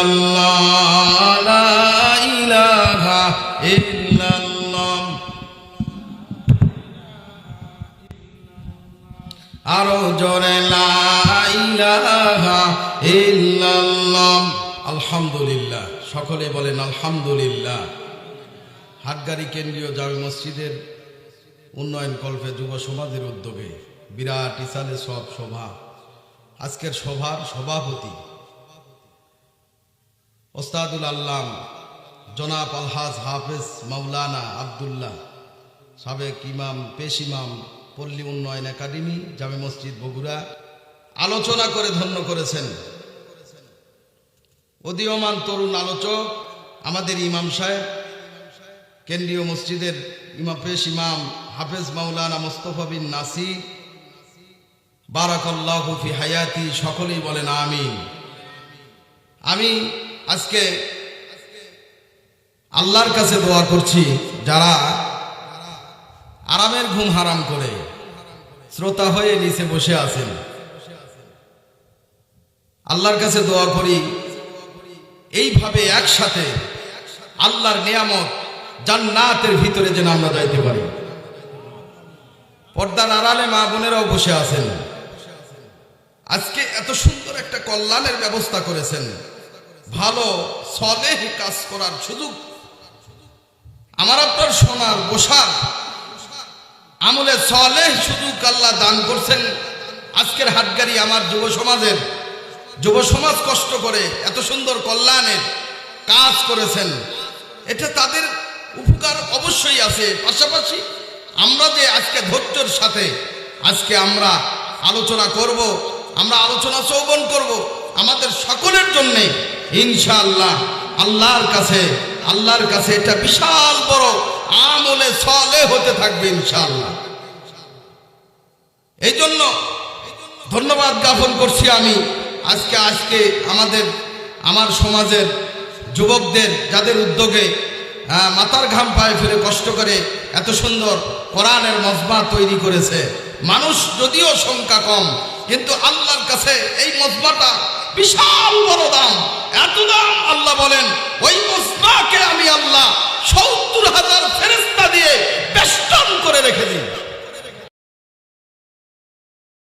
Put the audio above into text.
ইল্লাল্লাহ লা ইলাহা ইল্লাল্লাহ। আরো জোরে লা ইলাহা ইল্লাল্লাহ। আলহামদুলিল্লাহ, সকলে বলেন আলহামদুলিল্লাহ। হাটগাড়ি কেন্দ্রীয় জামে মসজিদের উন্নয়ন কল্পে যুব সমাজের উদ্যোগে বিরাট ইসালে সব সভা। আজকের সভার সভাপতি ওস্তাদুল আল্লাম জনাব আলহাজ হাফেজ মাওলানা আব্দুল্লাহ, সাবেক ইমাম, পেশ ইমাম, পল্লী উন্নয়ন একাডেমি, জামে মসজিদ বগুড়া, আলোচনা করে ধন্য করেছেন। উদীয়মান তরুণ আলোচক আমাদের ইমাম সাহেব, কেন্দ্রীয় মসজিদের ইমাম, পেশ ইমাম হাফেজ মাওলানা মুস্তাফা বিন নাসির, বারাকাল্লাহু ফি হায়াতি। সকলেই বলেন আমিন। আমি আজকে আল্লাহর কাছে দোয়া করছি, যারা আরামের ঘুম হারাম করে শ্রোতা হয়ে নিচে বসে আছেন, আল্লাহর কাছে দোয়া করি এইভাবে একসাথে আল্লাহর নিয়ামত জান্নাতের ভিতরে যেন আমরা যাইতে পারি। পর্দার আড়ালে মা বোনেরাও বসে আছেন। আজকে এত সুন্দর একটা কল্যাণের ব্যবস্থা করেছেন, ভালো সলেহ কাজ করার সুযোগ আমার আপনার শোনার বসার আমলে সলেহ সুযোগ আল্লাহ দান করছেন। আজকের হাটগাড়ি আমার যুব সমাজ কষ্ট করে এত সুন্দর কল্যাণের কাজ করেছেন, এটা তাদের উপকার অবশ্যই আছে। পাশাপাশি আমরা যে আজকে ধৈর্যের সাথে আজকে আমরা আলোচনা করব, আমরা আলোচনা শ্রবণ করব, আমাদের সকলের জন্য ইনশাআল্লাহ আল্লাহর কাছে এটা বিশাল বড় আমলে সলেহ হতে থাকবে ইনশাআল্লাহ। এই জন্য ধন্যবাদ জ্ঞাপন করছি আমি আজকে আমার সমাজের যুবকদের, যাদের উদ্যোগে মাথার ঘাম পায়ে ফেলে কষ্ট করে এত সুন্দর কোরআনের মজমা তৈরি করেছে। মানুষ যদিও সংখ্যা কম, কিন্তু আল্লাহর কাছে এই মজমাটা বিশাল বড় দাম। এত দাম, আল্লাহ বলেন ওই মজমাকে আমি আল্লাহ ৭০,০০০ ফেরেশতা দিয়ে বেষ্টন করে রেখে দিই।